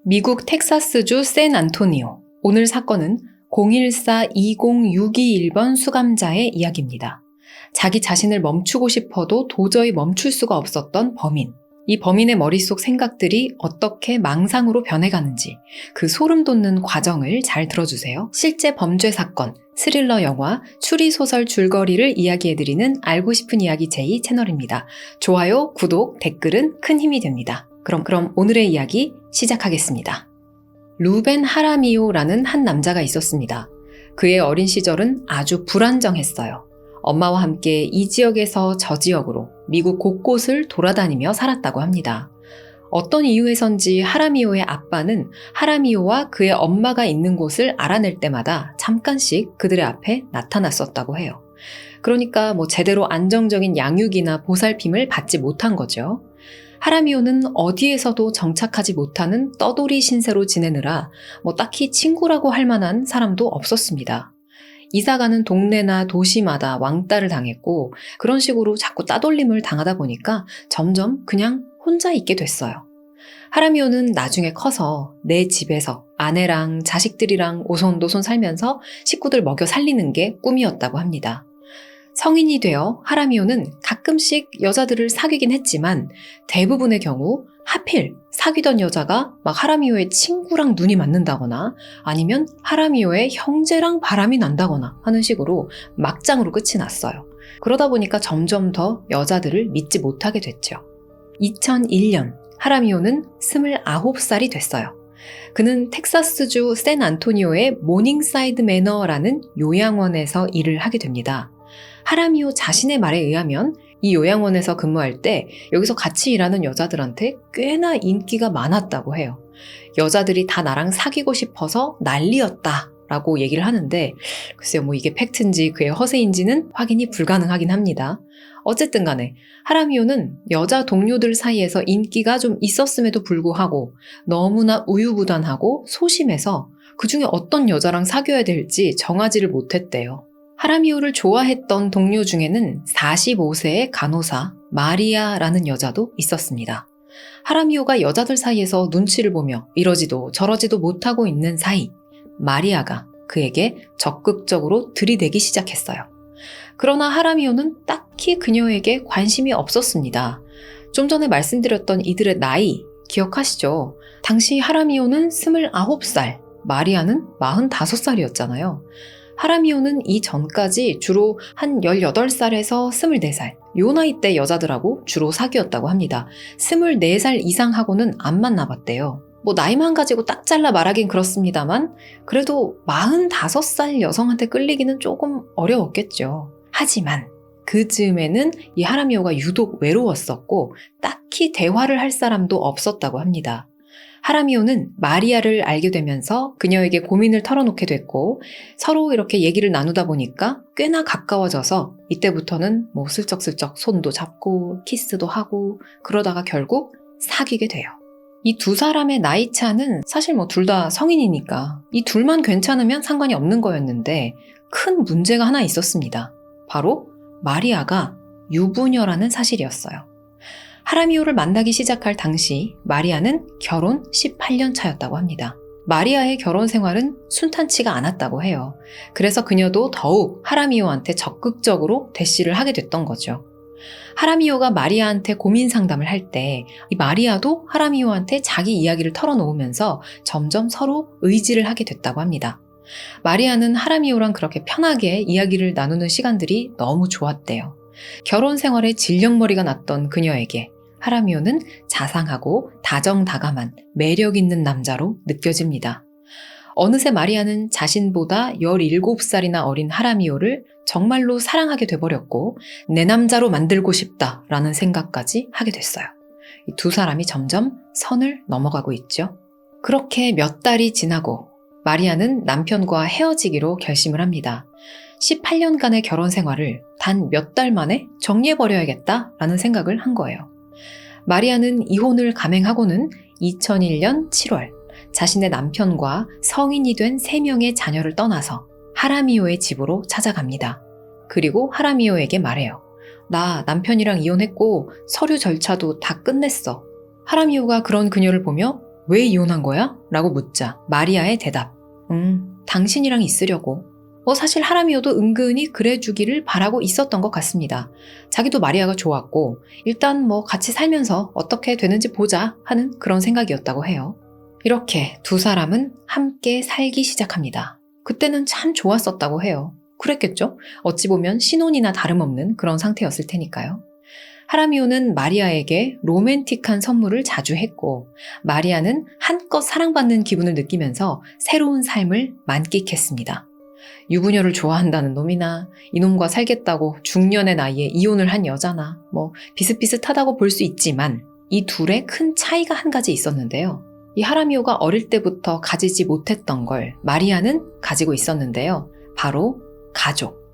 미국 텍사스주 샌안토니오. 오늘 사건은 014-20621번 수감자의 이야기입니다. 자기 자신을 멈추고 싶어도 도저히 멈출 수가 없었던 범인. 이 범인의 머릿속 생각들이 어떻게 망상으로 변해가는지 그 소름 돋는 과정을 잘 들어주세요. 실제 범죄 사건, 스릴러 영화, 추리소설 줄거리를 이야기해드리는 알고 싶은 이야기 제2 채널입니다. 좋아요, 구독, 댓글은 큰 힘이 됩니다. 그럼 오늘의 이야기 시작하겠습니다. 루벤 하라미오라는 한 남자가 있었습니다. 그의 어린 시절은 아주 불안정했어요. 엄마와 함께 이 지역에서 저 지역으로 미국 곳곳을 돌아다니며 살았다고 합니다. 어떤 이유에선지 하라미오의 아빠는 하라미오와 그의 엄마가 있는 곳을 알아낼 때마다 잠깐씩 그들의 앞에 나타났었다고 해요. 그러니까 제대로 안정적인 양육이나 보살핌을 받지 못한 거죠. 하라미오는 어디에서도 정착하지 못하는 떠돌이 신세로 지내느라 딱히 친구라고 할 만한 사람도 없었습니다. 이사가는 동네나 도시마다 왕따를 당했고 그런 식으로 자꾸 따돌림을 당하다 보니까 점점 그냥 혼자 있게 됐어요. 하라미오는 나중에 커서 내 집에서 아내랑 자식들이랑 오손도손 살면서 식구들 먹여 살리는 게 꿈이었다고 합니다. 성인이 되어 하라미오는 가끔씩 여자들을 사귀긴 했지만 대부분의 경우 하필 사귀던 여자가 하라미오의 친구랑 눈이 맞는다거나 아니면 하라미오의 형제랑 바람이 난다거나 하는 식으로 막장으로 끝이 났어요. 그러다 보니까 점점 더 여자들을 믿지 못하게 됐죠. 2001년 하라미오는 29살이 됐어요. 그는 텍사스주 샌안토니오의 모닝사이드 매너라는 요양원에서 일을 하게 됩니다. 하라미오 자신의 말에 의하면 이 요양원에서 근무할 때 여기서 같이 일하는 여자들한테 꽤나 인기가 많았다고 해요. 여자들이 다 나랑 사귀고 싶어서 난리였다 라고 얘기를 하는데 글쎄요 이게 팩트인지 그의 허세인지는 확인이 불가능하긴 합니다. 어쨌든 간에 하라미오는 여자 동료들 사이에서 인기가 좀 있었음에도 불구하고 너무나 우유부단하고 소심해서 그중에 어떤 여자랑 사귀어야 될지 정하지를 못했대요. 하라미오를 좋아했던 동료 중에는 45세의 간호사 마리아라는 여자도 있었습니다. 하라미오가 여자들 사이에서 눈치를 보며 이러지도 저러지도 못하고 있는 사이 마리아가 그에게 적극적으로 들이대기 시작했어요. 그러나 하라미오는 딱히 그녀에게 관심이 없었습니다. 좀 전에 말씀드렸던 이들의 나이 기억하시죠? 당시 하라미오는 29살, 마리아는 45살이었잖아요. 하라미오는 이 전까지 주로 한 18살에서 24살, 요 나이 때 여자들하고 주로 사귀었다고 합니다. 24살 이상하고는 안 만나봤대요. 나이만 가지고 딱 잘라 말하긴 그렇습니다만 그래도 45살 여성한테 끌리기는 조금 어려웠겠죠. 하지만 그 즈음에는 이 하라미오가 유독 외로웠었고 딱히 대화를 할 사람도 없었다고 합니다. 하라미오는 마리아를 알게 되면서 그녀에게 고민을 털어놓게 됐고 서로 이렇게 얘기를 나누다 보니까 꽤나 가까워져서 이때부터는 슬쩍슬쩍 손도 잡고 키스도 하고 그러다가 결국 사귀게 돼요. 이 두 사람의 나이 차는 사실 둘 다 성인이니까 이 둘만 괜찮으면 상관이 없는 거였는데 큰 문제가 하나 있었습니다. 바로 마리아가 유부녀라는 사실이었어요. 하라미오를 만나기 시작할 당시 마리아는 결혼 18년 차였다고 합니다. 마리아의 결혼 생활은 순탄치가 않았다고 해요. 그래서 그녀도 더욱 하라미오한테 적극적으로 대시를 하게 됐던 거죠. 하라미오가 마리아한테 고민 상담을 할 때 이 마리아도 하라미오한테 자기 이야기를 털어놓으면서 점점 서로 의지를 하게 됐다고 합니다. 마리아는 하라미오랑 그렇게 편하게 이야기를 나누는 시간들이 너무 좋았대요. 결혼 생활에 질력머리가 났던 그녀에게 하라미오는 자상하고 다정다감한 매력 있는 남자로 느껴집니다. 어느새 마리아는 자신보다 17살이나 어린 하라미오를 정말로 사랑하게 돼버렸고 내 남자로 만들고 싶다라는 생각까지 하게 됐어요. 이 두 사람이 점점 선을 넘어가고 있죠. 그렇게 몇 달이 지나고 마리아는 남편과 헤어지기로 결심을 합니다. 18년간의 결혼 생활을 단 몇 달 만에 정리해버려야겠다라는 생각을 한 거예요. 마리아는 이혼을 감행하고는 2001년 7월 자신의 남편과 성인이 된 3명의 자녀를 떠나서 하라미오의 집으로 찾아갑니다. 그리고 하라미오에게 말해요. 나 남편이랑 이혼했고 서류 절차도 다 끝냈어. 하라미오가 그런 그녀를 보며 왜 이혼한 거야? 라고 묻자 마리아의 대답. 당신이랑 있으려고. 사실 하라미오도 은근히 그래주기를 바라고 있었던 것 같습니다. 자기도 마리아가 좋았고 일단 같이 살면서 어떻게 되는지 보자 하는 그런 생각이었다고 해요. 이렇게 두 사람은 함께 살기 시작합니다. 그때는 참 좋았었다고 해요. 그랬겠죠? 어찌 보면 신혼이나 다름없는 그런 상태였을 테니까요. 하라미오는 마리아에게 로맨틱한 선물을 자주 했고 마리아는 한껏 사랑받는 기분을 느끼면서 새로운 삶을 만끽했습니다. 유부녀를 좋아한다는 놈이나 이놈과 살겠다고 중년의 나이에 이혼을 한 여자나 비슷비슷하다고 볼 수 있지만 이 둘의 큰 차이가 한 가지 있었는데요. 이 하라미오가 어릴 때부터 가지지 못했던 걸 마리아는 가지고 있었는데요. 바로 가족.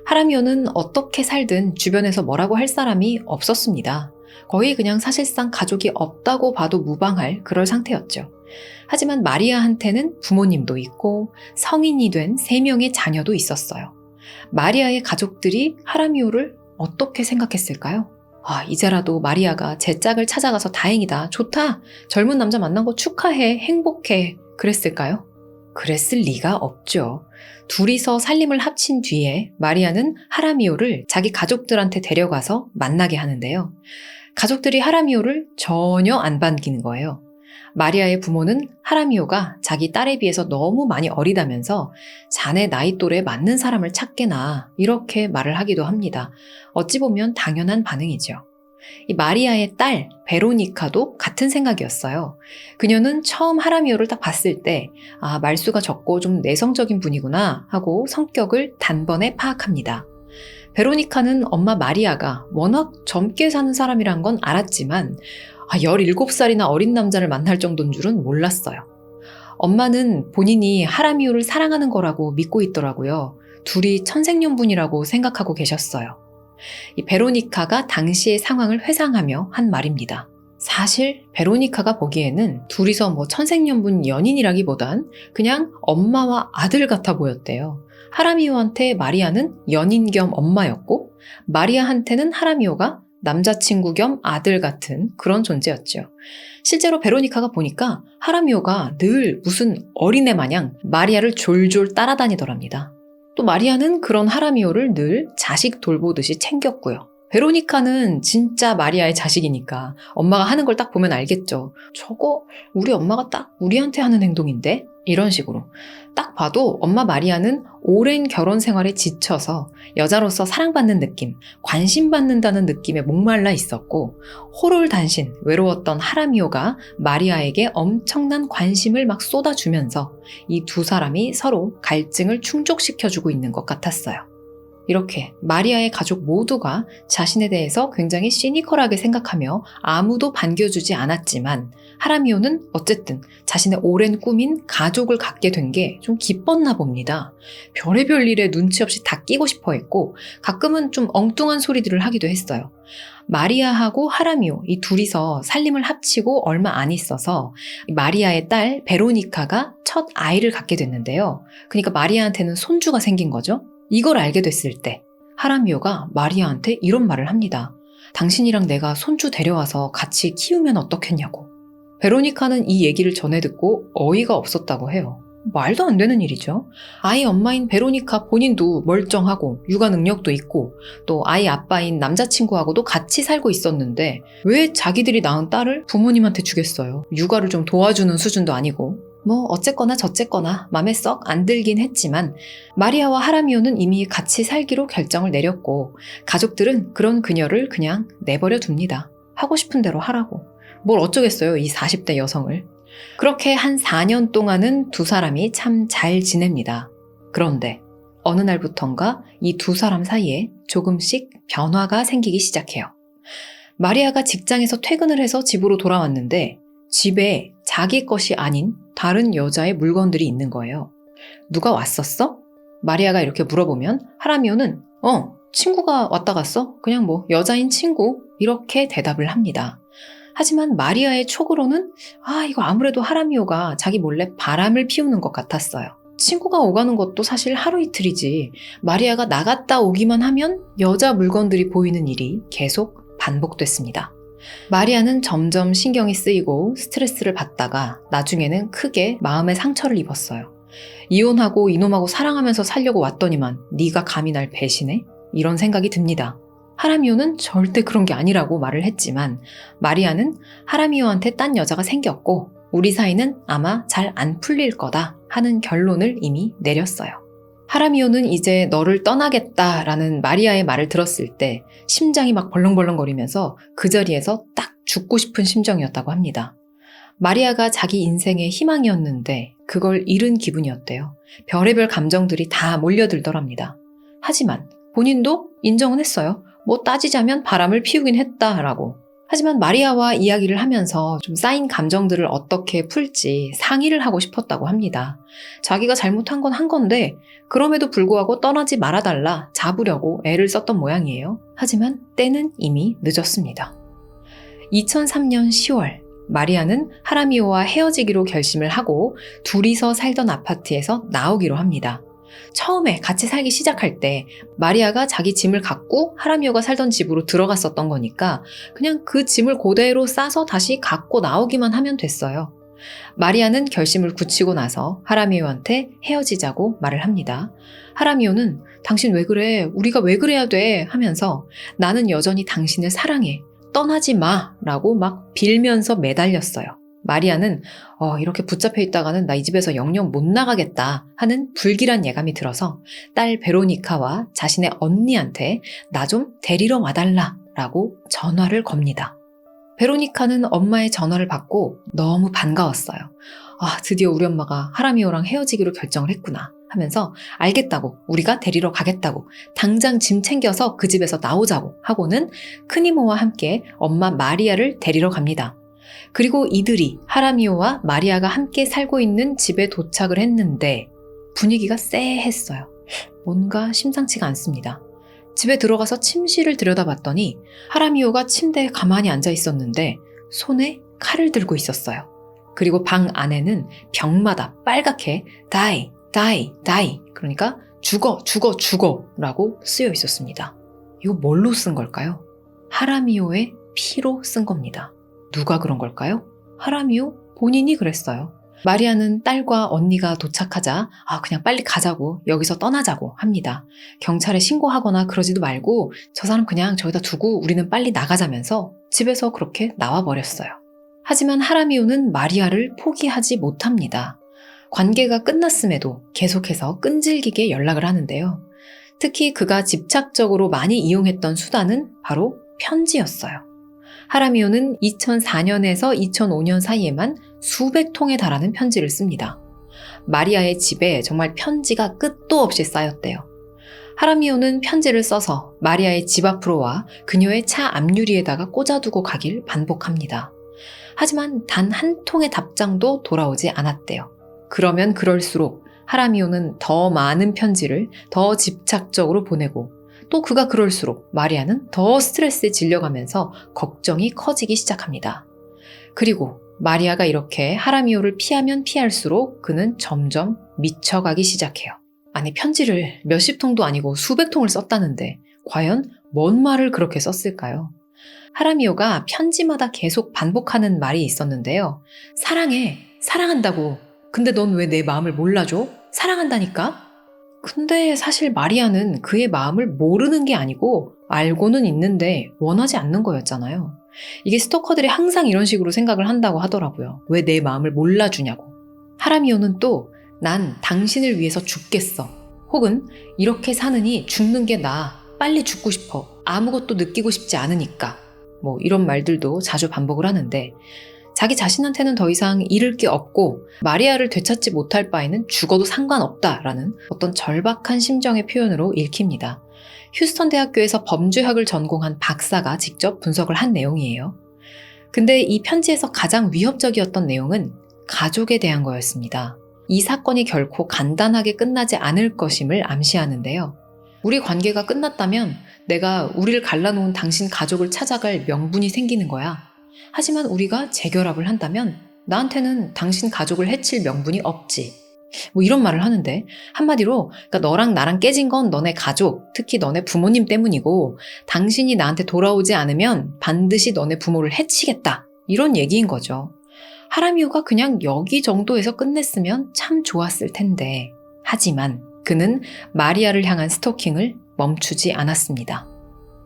하라미오는 어떻게 살든 주변에서 뭐라고 할 사람이 없었습니다. 거의 그냥 사실상 가족이 없다고 봐도 무방할 그럴 상태였죠. 하지만 마리아한테는 부모님도 있고 성인이 된 3명의 자녀도 있었어요. 마리아의 가족들이 하라미오를 어떻게 생각했을까요? 이제라도 마리아가 제 짝을 찾아가서 다행이다, 좋다, 젊은 남자 만난 거 축하해, 행복해, 그랬을까요? 그랬을 리가 없죠. 둘이서 살림을 합친 뒤에 마리아는 하라미오를 자기 가족들한테 데려가서 만나게 하는데요. 가족들이 하라미오를 전혀 안 반기는 거예요. 마리아의 부모는 하라미오가 자기 딸에 비해서 너무 많이 어리다면서 자네 나이 또래에 맞는 사람을 찾게나 이렇게 말을 하기도 합니다. 어찌 보면 당연한 반응이죠. 이 마리아의 딸 베로니카도 같은 생각이었어요. 그녀는 처음 하라미오를 딱 봤을 때 말수가 적고 좀 내성적인 분이구나 하고 성격을 단번에 파악합니다. 베로니카는 엄마 마리아가 워낙 젊게 사는 사람이란 건 알았지만 17살이나 어린 남자를 만날 정도인 줄은 몰랐어요. 엄마는 본인이 하라미오를 사랑하는 거라고 믿고 있더라고요. 둘이 천생연분이라고 생각하고 계셨어요. 이 베로니카가 당시의 상황을 회상하며 한 말입니다. 사실 베로니카가 보기에는 둘이서 천생연분 연인이라기보단 그냥 엄마와 아들 같아 보였대요. 하라미오한테 마리아는 연인 겸 엄마였고 마리아한테는 하라미오가 남자친구 겸 아들 같은 그런 존재였죠. 실제로 베로니카가 보니까 하라미오가 늘 무슨 어린애 마냥 마리아를 졸졸 따라다니더랍니다. 또 마리아는 그런 하라미오를 늘 자식 돌보듯이 챙겼고요. 베로니카는 진짜 마리아의 자식이니까 엄마가 하는 걸 딱 보면 알겠죠. 저거 우리 엄마가 딱 우리한테 하는 행동인데? 이런 식으로. 딱 봐도 엄마 마리아는 오랜 결혼 생활에 지쳐서 여자로서 사랑받는 느낌, 관심받는다는 느낌에 목말라 있었고 호롤단신, 외로웠던 하라미오가 마리아에게 엄청난 관심을 막 쏟아주면서 이 두 사람이 서로 갈증을 충족시켜주고 있는 것 같았어요. 이렇게 마리아의 가족 모두가 자신에 대해서 굉장히 시니컬하게 생각하며 아무도 반겨주지 않았지만 하라미오는 어쨌든 자신의 오랜 꿈인 가족을 갖게 된 게 좀 기뻤나 봅니다. 별의별 일에 눈치 없이 다 끼고 싶어 했고 가끔은 좀 엉뚱한 소리들을 하기도 했어요. 마리아하고 하라미오 이 둘이서 살림을 합치고 얼마 안 있어서 마리아의 딸 베로니카가 첫 아이를 갖게 됐는데요. 그러니까 마리아한테는 손주가 생긴 거죠. 이걸 알게 됐을 때 하라미오가 마리아한테 이런 말을 합니다. 당신이랑 내가 손주 데려와서 같이 키우면 어떻겠냐고. 베로니카는 이 얘기를 전해 듣고 어이가 없었다고 해요. 말도 안 되는 일이죠. 아이 엄마인 베로니카 본인도 멀쩡하고 육아 능력도 있고 또 아이 아빠인 남자친구하고도 같이 살고 있었는데 왜 자기들이 낳은 딸을 부모님한테 주겠어요. 육아를 좀 도와주는 수준도 아니고. 어쨌거나 저쨌거나 맘에 썩 안 들긴 했지만 마리아와 하라미오는 이미 같이 살기로 결정을 내렸고 가족들은 그런 그녀를 그냥 내버려 둡니다. 하고 싶은 대로 하라고. 뭘 어쩌겠어요, 이 40대 여성을. 그렇게 한 4년 동안은 두 사람이 참 잘 지냅니다. 그런데 어느 날부턴가 이 두 사람 사이에 조금씩 변화가 생기기 시작해요. 마리아가 직장에서 퇴근을 해서 집으로 돌아왔는데 집에 자기 것이 아닌 다른 여자의 물건들이 있는 거예요. 누가 왔었어? 마리아가 이렇게 물어보면 하라미오는 친구가 왔다 갔어? 그냥 여자인 친구 이렇게 대답을 합니다. 하지만 마리아의 촉으로는 이거 아무래도 하라미오가 자기 몰래 바람을 피우는 것 같았어요. 친구가 오가는 것도 사실 하루 이틀이지 마리아가 나갔다 오기만 하면 여자 물건들이 보이는 일이 계속 반복됐습니다. 마리아는 점점 신경이 쓰이고 스트레스를 받다가 나중에는 크게 마음의 상처를 입었어요. 이혼하고 이놈하고 사랑하면서 살려고 왔더니만 네가 감히 날 배신해? 이런 생각이 듭니다. 하라미오는 절대 그런 게 아니라고 말을 했지만 마리아는 하라미오한테 딴 여자가 생겼고 우리 사이는 아마 잘 안 풀릴 거다 하는 결론을 이미 내렸어요. 하라미오는 이제 너를 떠나겠다라는 마리아의 말을 들었을 때 심장이 막 벌렁벌렁거리면서 그 자리에서 딱 죽고 싶은 심정이었다고 합니다. 마리아가 자기 인생의 희망이었는데 그걸 잃은 기분이었대요. 별의별 감정들이 다 몰려들더랍니다. 하지만 본인도 인정은 했어요. 뭐 따지자면 바람을 피우긴 했다라고. 하지만 마리아와 이야기를 하면서 좀 쌓인 감정들을 어떻게 풀지 상의를 하고 싶었다고 합니다. 자기가 잘못한 건 한 건데 그럼에도 불구하고 떠나지 말아달라 잡으려고 애를 썼던 모양이에요. 하지만 때는 이미 늦었습니다. 2003년 10월 마리아는 하라미오와 헤어지기로 결심을 하고 둘이서 살던 아파트에서 나오기로 합니다. 처음에 같이 살기 시작할 때 마리아가 자기 짐을 갖고 하라미오가 살던 집으로 들어갔었던 거니까 그냥 그 짐을 그대로 싸서 다시 갖고 나오기만 하면 됐어요. 마리아는 결심을 굳히고 나서 하라미오한테 헤어지자고 말을 합니다. 하라미오는 당신 왜 그래? 우리가 왜 그래야 돼? 하면서 나는 여전히 당신을 사랑해. 떠나지 마! 라고 막 빌면서 매달렸어요. 마리아는 이렇게 붙잡혀 있다가는 나 이 집에서 영영 못 나가겠다 하는 불길한 예감이 들어서 딸 베로니카와 자신의 언니한테 나 좀 데리러 와달라 라고 전화를 겁니다. 베로니카는 엄마의 전화를 받고 너무 반가웠어요. 드디어 우리 엄마가 하라미오랑 헤어지기로 결정을 했구나 하면서 알겠다고, 우리가 데리러 가겠다고, 당장 짐 챙겨서 그 집에서 나오자고 하고는 큰이모와 함께 엄마 마리아를 데리러 갑니다. 그리고 이들이 하라미오와 마리아가 함께 살고 있는 집에 도착을 했는데 분위기가 쎄했어요. 뭔가 심상치가 않습니다. 집에 들어가서 침실을 들여다봤더니 하라미오가 침대에 가만히 앉아 있었는데 손에 칼을 들고 있었어요. 그리고 방 안에는 벽마다 빨갛게 die, die, die, 그러니까 죽어, 죽어, 죽어 라고 쓰여 있었습니다. 이거 뭘로 쓴 걸까요? 하라미오의 피로 쓴 겁니다. 누가 그런 걸까요? 하라미오 본인이 그랬어요. 마리아는 딸과 언니가 도착하자 그냥 빨리 가자고, 여기서 떠나자고 합니다. 경찰에 신고하거나 그러지도 말고 저 사람 그냥 저기다 두고 우리는 빨리 나가자면서 집에서 그렇게 나와버렸어요. 하지만 하라미오는 마리아를 포기하지 못합니다. 관계가 끝났음에도 계속해서 끈질기게 연락을 하는데요. 특히 그가 집착적으로 많이 이용했던 수단은 바로 편지였어요. 하라미오는 2004년에서 2005년 사이에만 수백 통에 달하는 편지를 씁니다. 마리아의 집에 정말 편지가 끝도 없이 쌓였대요. 하라미오는 편지를 써서 마리아의 집 앞으로 와 그녀의 차 앞유리에다가 꽂아두고 가길 반복합니다. 하지만 단 한 통의 답장도 돌아오지 않았대요. 그러면 그럴수록 하라미오는 더 많은 편지를 더 집착적으로 보내고 또 그가 그럴수록 마리아는 더 스트레스에 질려가면서 걱정이 커지기 시작합니다. 그리고 마리아가 이렇게 하라미오를 피하면 피할수록 그는 점점 미쳐가기 시작해요. 아니, 편지를 몇십 통도 아니고 수백 통을 썼다는데 과연 뭔 말을 그렇게 썼을까요? 하라미오가 편지마다 계속 반복하는 말이 있었는데요. 사랑해, 사랑한다고. 근데 넌 왜 내 마음을 몰라줘? 사랑한다니까? 근데 사실 마리아는 그의 마음을 모르는 게 아니고 알고는 있는데 원하지 않는 거였잖아요. 이게 스토커들이 항상 이런 식으로 생각을 한다고 하더라고요. 왜 내 마음을 몰라주냐고. 하라미오는 또 난 당신을 위해서 죽겠어. 혹은 이렇게 사느니 죽는 게 나아. 빨리 죽고 싶어. 아무것도 느끼고 싶지 않으니까. 이런 말들도 자주 반복을 하는데 자기 자신한테는 더 이상 잃을 게 없고 마리아를 되찾지 못할 바에는 죽어도 상관없다라는 어떤 절박한 심정의 표현으로 읽힙니다. 휴스턴 대학교에서 범죄학을 전공한 박사가 직접 분석을 한 내용이에요. 근데 이 편지에서 가장 위협적이었던 내용은 가족에 대한 거였습니다. 이 사건이 결코 간단하게 끝나지 않을 것임을 암시하는데요. 우리 관계가 끝났다면 내가 우리를 갈라놓은 당신 가족을 찾아갈 명분이 생기는 거야. 하지만 우리가 재결합을 한다면 나한테는 당신 가족을 해칠 명분이 없지. 뭐 이런 말을 하는데, 한마디로 그러니까 너랑 나랑 깨진 건 너네 가족, 특히 너네 부모님 때문이고 당신이 나한테 돌아오지 않으면 반드시 너네 부모를 해치겠다, 이런 얘기인 거죠. 하라미오가 그냥 여기 정도에서 끝냈으면 참 좋았을 텐데, 하지만 그는 마리아를 향한 스토킹을 멈추지 않았습니다.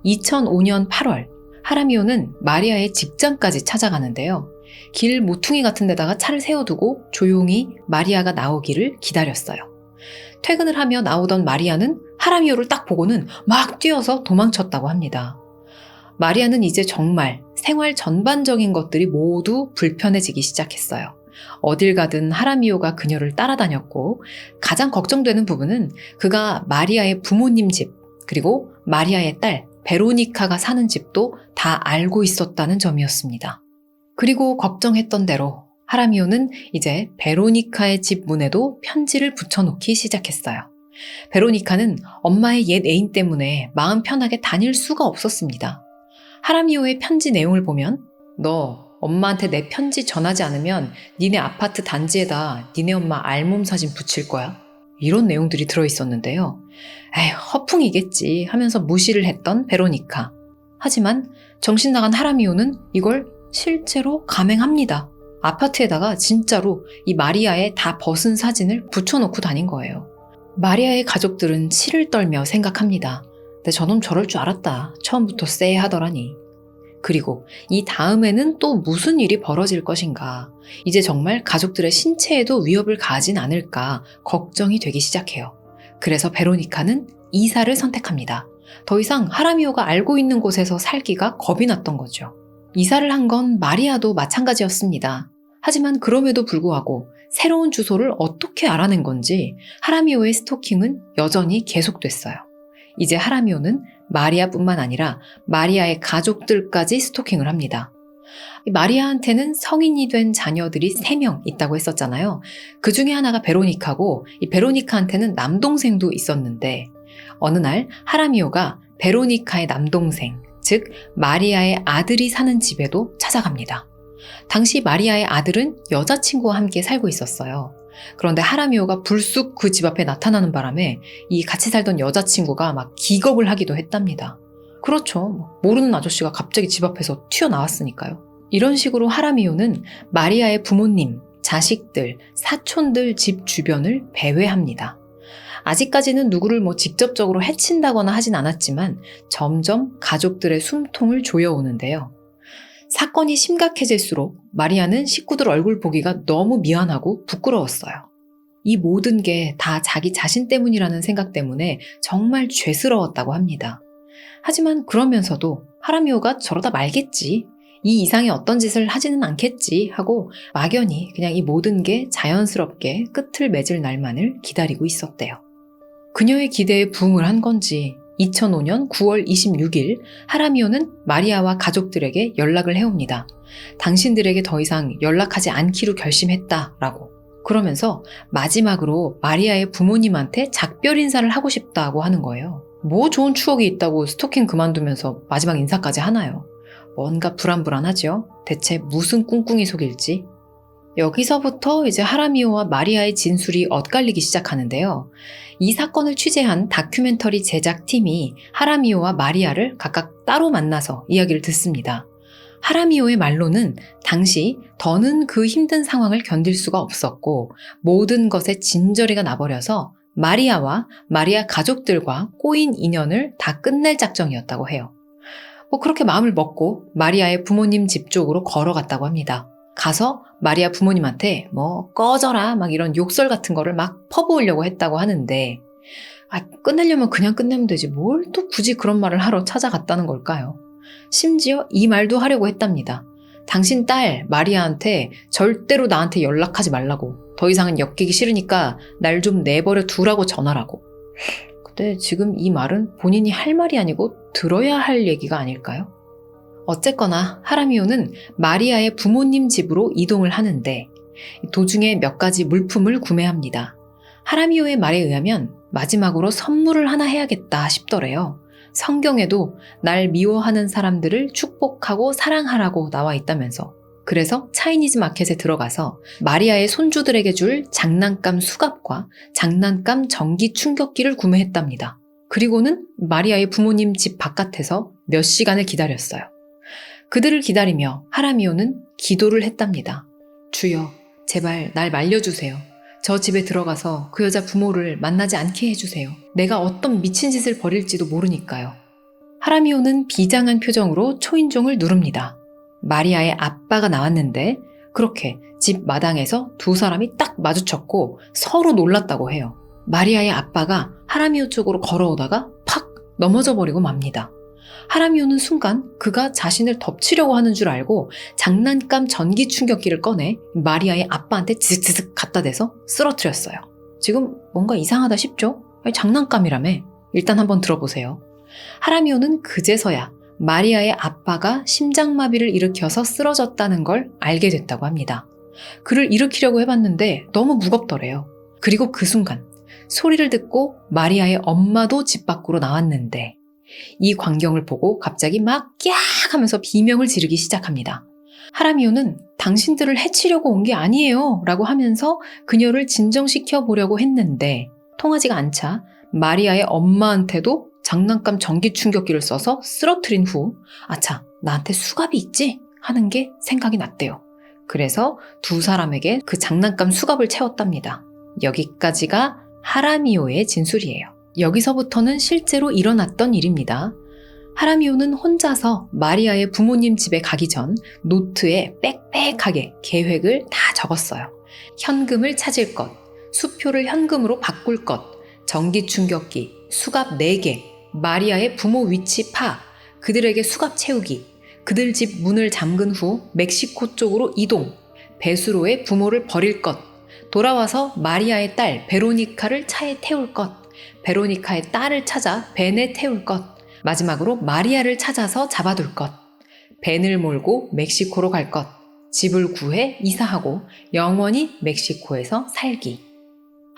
2005년 8월, 하라미오는 마리아의 직장까지 찾아가는데요. 길 모퉁이 같은 데다가 차를 세워두고 조용히 마리아가 나오기를 기다렸어요. 퇴근을 하며 나오던 마리아는 하라미오를 딱 보고는 막 뛰어서 도망쳤다고 합니다. 마리아는 이제 정말 생활 전반적인 것들이 모두 불편해지기 시작했어요. 어딜 가든 하라미오가 그녀를 따라다녔고, 가장 걱정되는 부분은 그가 마리아의 부모님 집, 그리고 마리아의 딸 베로니카가 사는 집도 다 알고 있었다는 점이었습니다. 그리고 걱정했던 대로 하라미오는 이제 베로니카의 집 문에도 편지를 붙여놓기 시작했어요. 베로니카는 엄마의 옛 애인 때문에 마음 편하게 다닐 수가 없었습니다. 하라미오의 편지 내용을 보면, 너 엄마한테 내 편지 전하지 않으면 니네 아파트 단지에다 니네 엄마 알몸 사진 붙일 거야, 이런 내용들이 들어있었는데요. 에휴, 허풍이겠지 하면서 무시를 했던 베로니카. 하지만 정신 나간 하라미오는 이걸 실제로 감행합니다. 아파트에다가 진짜로 이 마리아의 다 벗은 사진을 붙여놓고 다닌 거예요. 마리아의 가족들은 치를 떨며 생각합니다. 근데 저놈 저럴 줄 알았다, 처음부터 쎄하더라니. 그리고 이 다음에는 또 무슨 일이 벌어질 것인가, 이제 정말 가족들의 신체에도 위협을 가하진 않을까 걱정이 되기 시작해요. 그래서 베로니카는 이사를 선택합니다. 더 이상 하라미오가 알고 있는 곳에서 살기가 겁이 났던 거죠. 이사를 한 건 마리아도 마찬가지였습니다. 하지만 그럼에도 불구하고 새로운 주소를 어떻게 알아낸 건지 하라미오의 스토킹은 여전히 계속됐어요. 이제 하라미오는 마리아뿐만 아니라 마리아의 가족들까지 스토킹을 합니다. 마리아한테는 성인이 된 자녀들이 3명 있다고 했었잖아요. 그 중에 하나가 베로니카고, 이 베로니카한테는 남동생도 있었는데, 어느 날 하라미오가 베로니카의 남동생, 즉 마리아의 아들이 사는 집에도 찾아갑니다. 당시 마리아의 아들은 여자친구와 함께 살고 있었어요. 그런데 하라미오가 불쑥 그 집 앞에 나타나는 바람에 이 같이 살던 여자친구가 막 기겁을 하기도 했답니다. 그렇죠. 모르는 아저씨가 갑자기 집 앞에서 튀어나왔으니까요. 이런 식으로 하라미오는 마리아의 부모님, 자식들, 사촌들 집 주변을 배회합니다. 아직까지는 누구를 직접적으로 해친다거나 하진 않았지만 점점 가족들의 숨통을 조여오는데요. 사건이 심각해질수록 마리아는 식구들 얼굴 보기가 너무 미안하고 부끄러웠어요. 이 모든 게 다 자기 자신 때문이라는 생각 때문에 정말 죄스러웠다고 합니다. 하지만 그러면서도 하라미오가 저러다 말겠지, 이 이상의 어떤 짓을 하지는 않겠지 하고 막연히 그냥 이 모든 게 자연스럽게 끝을 맺을 날만을 기다리고 있었대요. 그녀의 기대에 부응을 한 건지 2005년 9월 26일 하라미오는 마리아와 가족들에게 연락을 해옵니다. 당신들에게 더 이상 연락하지 않기로 결심했다라고. 그러면서 마지막으로 마리아의 부모님한테 작별 인사를 하고 싶다고 하는 거예요. 뭐 좋은 추억이 있다고 스토킹 그만두면서 마지막 인사까지 하나요? 뭔가 불안불안하죠? 대체 무슨 꿍꿍이 속일지. 여기서부터 이제 하라미오와 마리아의 진술이 엇갈리기 시작하는데요. 이 사건을 취재한 다큐멘터리 제작팀이 하라미오와 마리아를 각각 따로 만나서 이야기를 듣습니다. 하라미오의 말로는 당시 더는 그 힘든 상황을 견딜 수가 없었고 모든 것에 진저리가 나버려서 마리아와 마리아 가족들과 꼬인 인연을 다 끝낼 작정이었다고 해요. 그렇게 마음을 먹고 마리아의 부모님 집 쪽으로 걸어갔다고 합니다. 가서 마리아 부모님한테 꺼져라 막 이런 욕설 같은 거를 막 퍼부으려고 했다고 하는데, 끝내려면 그냥 끝내면 되지 뭘 또 굳이 그런 말을 하러 찾아갔다는 걸까요? 심지어 이 말도 하려고 했답니다. 당신 딸 마리아한테 절대로 나한테 연락하지 말라고, 더 이상은 엮이기 싫으니까 날 좀 내버려 두라고 전하라고. 근데 지금 이 말은 본인이 할 말이 아니고 들어야 할 얘기가 아닐까요? 어쨌거나 하라미오는 마리아의 부모님 집으로 이동을 하는데 도중에 몇 가지 물품을 구매합니다. 하라미오의 말에 의하면 마지막으로 선물을 하나 해야겠다 싶더래요. 성경에도 날 미워하는 사람들을 축복하고 사랑하라고 나와 있다면서. 그래서 차이니즈 마켓에 들어가서 마리아의 손주들에게 줄 장난감 수갑과 장난감 전기 충격기를 구매했답니다. 그리고는 마리아의 부모님 집 바깥에서 몇 시간을 기다렸어요. 그들을 기다리며 하라미오는 기도를 했답니다. 주여, 제발 날 말려주세요. 저 집에 들어가서 그 여자 부모를 만나지 않게 해주세요. 내가 어떤 미친 짓을 벌일지도 모르니까요. 하라미오는 비장한 표정으로 초인종을 누릅니다. 마리아의 아빠가 나왔는데 그렇게 집 마당에서 두 사람이 딱 마주쳤고 서로 놀랐다고 해요. 마리아의 아빠가 하라미오 쪽으로 걸어오다가 팍 넘어져 버리고 맙니다. 하라미오는 순간 그가 자신을 덮치려고 하는 줄 알고 장난감 전기 충격기를 꺼내 마리아의 아빠한테 지슥지슥 갖다 대서 쓰러뜨렸어요. 지금 뭔가 이상하다 싶죠? 아니, 장난감이라며. 일단 한번 들어보세요. 하라미오는 그제서야 마리아의 아빠가 심장마비를 일으켜서 쓰러졌다는 걸 알게 됐다고 합니다. 그를 일으키려고 해봤는데 너무 무겁더래요. 그리고 그 순간 소리를 듣고 마리아의 엄마도 집 밖으로 나왔는데 이 광경을 보고 갑자기 막 꺄악 하면서 비명을 지르기 시작합니다. 하라미오는 당신들을 해치려고 온 게 아니에요 라고 하면서 그녀를 진정시켜 보려고 했는데 통하지가 않자 마리아의 엄마한테도 장난감 전기 충격기를 써서 쓰러뜨린 후 아차, 나한테 수갑이 있지? 하는 게 생각이 났대요. 그래서 두 사람에게 그 장난감 수갑을 채웠답니다. 여기까지가 하라미오의 진술이에요. 여기서부터는 실제로 일어났던 일입니다. 하라미오는 혼자서 마리아의 부모님 집에 가기 전 노트에 빽빽하게 계획을 다 적었어요. 현금을 찾을 것, 수표를 현금으로 바꿀 것, 전기 충격기, 수갑 4개, 마리아의 부모 위치 파, 그들에게 수갑 채우기, 그들 집 문을 잠근 후 멕시코 쪽으로 이동, 베수로의 부모를 버릴 것, 돌아와서 마리아의 딸 베로니카를 차에 태울 것, 베로니카의 딸을 찾아 벤에 태울 것, 마지막으로 마리아를 찾아서 잡아둘 것, 벤을 몰고 멕시코로 갈 것, 집을 구해 이사하고 영원히 멕시코에서 살기.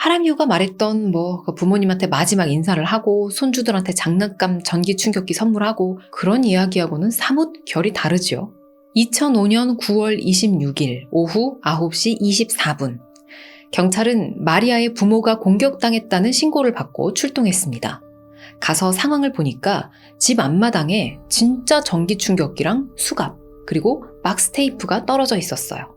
하라미오가 말했던 부모님한테 마지막 인사를 하고 손주들한테 장난감 전기 충격기 선물하고 그런 이야기하고는 사뭇 결이 다르죠. 2005년 9월 26일 오후 9시 24분 경찰은 마리아의 부모가 공격당했다는 신고를 받고 출동했습니다. 가서 상황을 보니까 집 앞마당에 진짜 전기 충격기랑 수갑 그리고 박스 테이프가 떨어져 있었어요.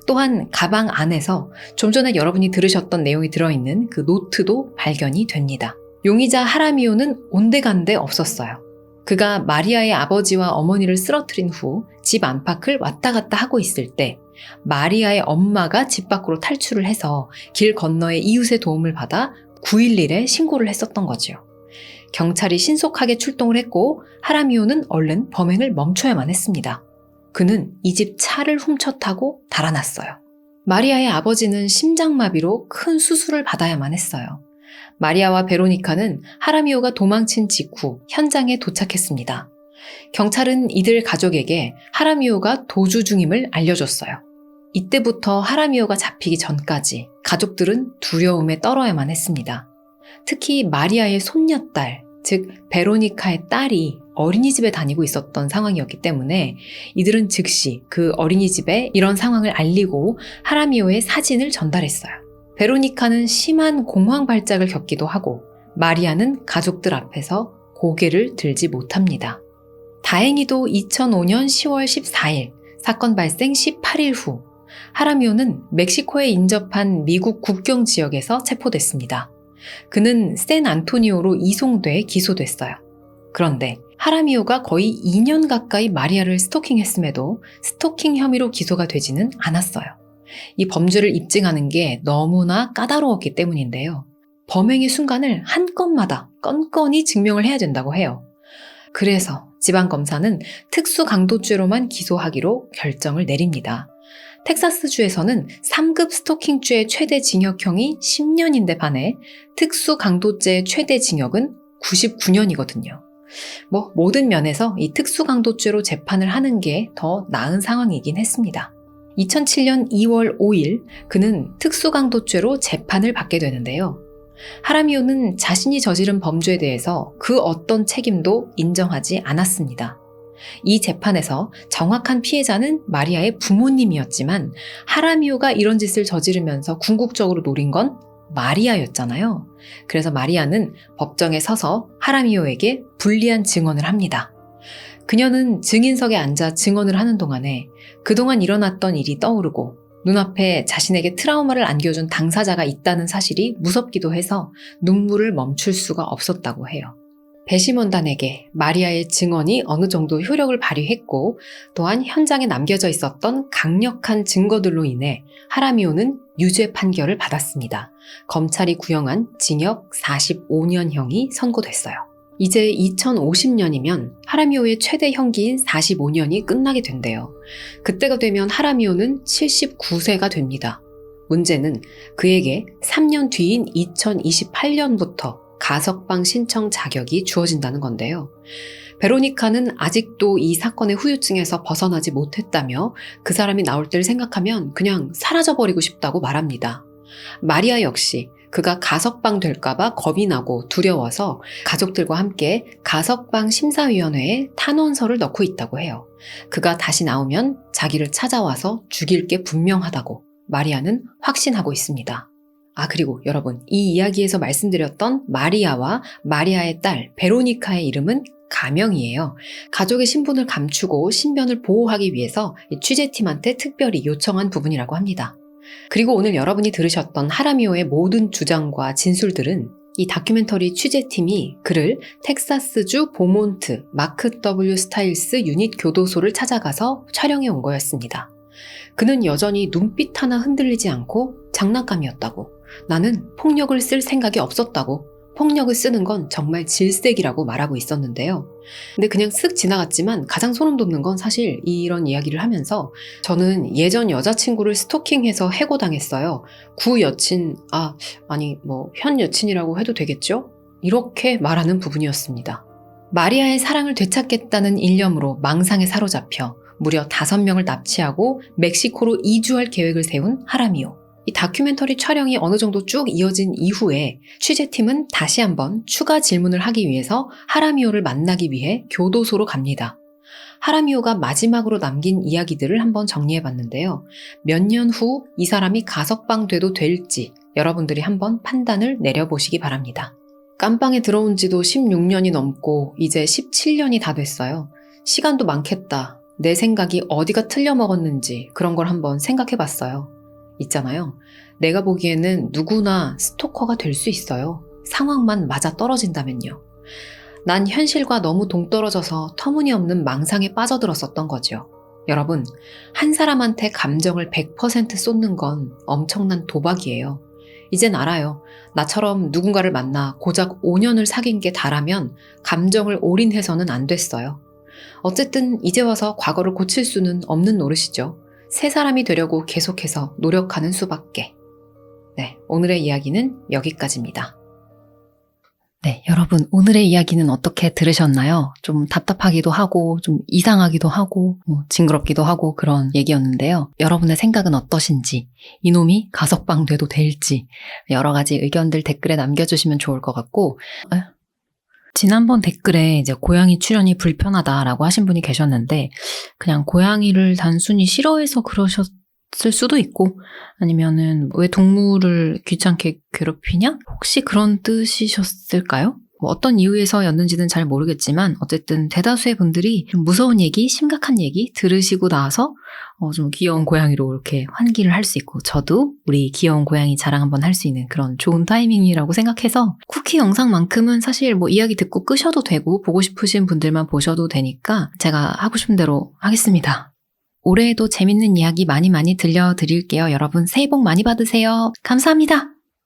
또한 가방 안에서 좀 전에 여러분이 들으셨던 내용이 들어있는 그 노트도 발견이 됩니다. 용의자 하라미오는 온데간데 없었어요. 그가 마리아의 아버지와 어머니를 쓰러뜨린 후 집 안팎을 왔다 갔다 하고 있을 때 마리아의 엄마가 집 밖으로 탈출을 해서 길 건너의 이웃의 도움을 받아 911에 신고를 했었던 거죠. 경찰이 신속하게 출동을 했고 하라미오는 얼른 범행을 멈춰야만 했습니다. 그는 이 집 차를 훔쳐 타고 달아났어요. 마리아의 아버지는 심장마비로 큰 수술을 받아야만 했어요. 마리아와 베로니카는 하라미오가 도망친 직후 현장에 도착했습니다. 경찰은 이들 가족에게 하라미오가 도주 중임을 알려줬어요. 이때부터 하라미오가 잡히기 전까지 가족들은 두려움에 떨어야만 했습니다. 특히 마리아의 손녀딸, 즉 베로니카의 딸이 어린이집에 다니고 있었던 상황이었기 때문에 이들은 즉시 그 어린이집에 이런 상황을 알리고 하라미오의 사진을 전달했어요. 베로니카는 심한 공황 발작을 겪기도 하고 마리아는 가족들 앞에서 고개를 들지 못합니다. 다행히도 2005년 10월 14일 사건 발생 18일 후 하라미오는 멕시코에 인접한 미국 국경 지역에서 체포됐습니다. 그는 샌안토니오로 이송돼 기소됐어요. 그런데 하라미오가 거의 2년 가까이 마리아를 스토킹했음에도 스토킹 혐의로 기소가 되지는 않았어요. 이 범죄를 입증하는 게 너무나 까다로웠기 때문인데요. 범행의 순간을 한 건마다 건건히 증명을 해야 된다고 해요. 그래서 지방검사는 특수강도죄로만 기소하기로 결정을 내립니다. 텍사스주에서는 3급 스토킹죄의 최대 징역형이 10년인데 반해 특수강도죄의 최대 징역은 99년이거든요. 모든 면에서 이 특수강도죄로 재판을 하는 게 더 나은 상황이긴 했습니다. 2007년 2월 5일 그는 특수강도죄로 재판을 받게 되는데요. 하라미오는 자신이 저지른 범죄에 대해서 그 어떤 책임도 인정하지 않았습니다. 이 재판에서 정확한 피해자는 마리아의 부모님이었지만 하라미오가 이런 짓을 저지르면서 궁극적으로 노린 건 마리아였잖아요. 그래서 마리아는 법정에 서서 하라미오에게 불리한 증언을 합니다. 그녀는 증인석에 앉아 증언을 하는 동안에 그동안 일어났던 일이 떠오르고 눈앞에 자신에게 트라우마를 안겨준 당사자가 있다는 사실이 무섭기도 해서 눈물을 멈출 수가 없었다고 해요. 배심원단에게 마리아의 증언이 어느 정도 효력을 발휘했고 또한 현장에 남겨져 있었던 강력한 증거들로 인해 하라미오는 유죄 판결을 받았습니다. 검찰이 구형한 징역 45년형이 선고됐어요. 이제 2050년이면 하라미오의 최대 형기인 45년이 끝나게 된대요. 그때가 되면 하라미오는 79세가 됩니다. 문제는 그에게 3년 뒤인 2028년부터 가석방 신청 자격이 주어진다는 건데요. 베로니카는 아직도 이 사건의 후유증에서 벗어나지 못했다며 그 사람이 나올 때를 생각하면 그냥 사라져버리고 싶다고 말합니다. 마리아 역시 그가 가석방 될까봐 겁이 나고 두려워서 가족들과 함께 가석방 심사위원회에 탄원서를 넣고 있다고 해요. 그가 다시 나오면 자기를 찾아와서 죽일 게 분명하다고 마리아는 확신하고 있습니다. 그리고 여러분, 이 이야기에서 말씀드렸던 마리아와 마리아의 딸 베로니카의 이름은 가명이에요. 가족의 신분을 감추고 신변을 보호하기 위해서 취재팀한테 특별히 요청한 부분이라고 합니다. 그리고 오늘 여러분이 들으셨던 하라미오의 모든 주장과 진술들은 이 다큐멘터리 취재팀이 그를 텍사스주 보몬트 마크 W 스타일스 유닛 교도소를 찾아가서 촬영해 온 거였습니다. 그는 여전히 눈빛 하나 흔들리지 않고 장난감이었다고, 나는 폭력을 쓸 생각이 없었다고, 폭력을 쓰는 건 정말 질색이라고 말하고 있었는데요. 근데 그냥 쓱 지나갔지만 가장 소름 돋는 건 사실 이런 이야기를 하면서 저는 예전 여자친구를 스토킹해서 해고당했어요. 구 여친, 현 여친이라고 해도 되겠죠? 이렇게 말하는 부분이었습니다. 마리아의 사랑을 되찾겠다는 일념으로 망상에 사로잡혀 무려 5명을 납치하고 멕시코로 이주할 계획을 세운 하라미오. 이 다큐멘터리 촬영이 어느 정도 쭉 이어진 이후에 취재팀은 다시 한번 추가 질문을 하기 위해서 하라미오를 만나기 위해 교도소로 갑니다. 하라미오가 마지막으로 남긴 이야기들을 한번 정리해봤는데요. 몇 년 후 이 사람이 가석방 돼도 될지 여러분들이 한번 판단을 내려보시기 바랍니다. 깜빵에 들어온 지도 16년이 넘고 이제 17년이 다 됐어요. 시간도 많겠다. 내 생각이 어디가 틀려먹었는지 그런 걸 한번 생각해봤어요. 있잖아요. 내가 보기에는 누구나 스토커가 될 수 있어요. 상황만 맞아 떨어진다면요. 난 현실과 너무 동떨어져서 터무니없는 망상에 빠져들었었던 거죠. 여러분, 한 사람한테 감정을 100% 쏟는 건 엄청난 도박이에요. 이젠 알아요. 나처럼 누군가를 만나 고작 5년을 사귄 게 다라면 감정을 올인해서는 안 됐어요. 어쨌든 이제 와서 과거를 고칠 수는 없는 노릇이죠. 새 사람이 되려고 계속해서 노력하는 수밖에. 네, 오늘의 이야기는 여기까지입니다. 네, 여러분, 오늘의 이야기는 어떻게 들으셨나요? 좀 답답하기도 하고, 좀 이상하기도 하고, 징그럽기도 하고 그런 얘기였는데요. 여러분의 생각은 어떠신지, 이놈이 가석방 돼도 될지, 여러 가지 의견들 댓글에 남겨주시면 좋을 것 같고, 지난번 댓글에 이제 고양이 출연이 불편하다라고 하신 분이 계셨는데 그냥 고양이를 단순히 싫어해서 그러셨을 수도 있고 아니면은 왜 동물을 귀찮게 괴롭히냐? 혹시 그런 뜻이셨을까요? 어떤 이유에서였는지는 잘 모르겠지만 어쨌든 대다수의 분들이 좀 무서운 얘기, 심각한 얘기 들으시고 나서 좀 귀여운 고양이로 이렇게 환기를 할 수 있고 저도 우리 귀여운 고양이 자랑 한번 할 수 있는 그런 좋은 타이밍이라고 생각해서 쿠키 영상만큼은 사실 이야기 듣고 끄셔도 되고 보고 싶으신 분들만 보셔도 되니까 제가 하고 싶은 대로 하겠습니다. 올해에도 재밌는 이야기 많이 들려드릴게요. 여러분 새해 복 많이 받으세요. 감사합니다.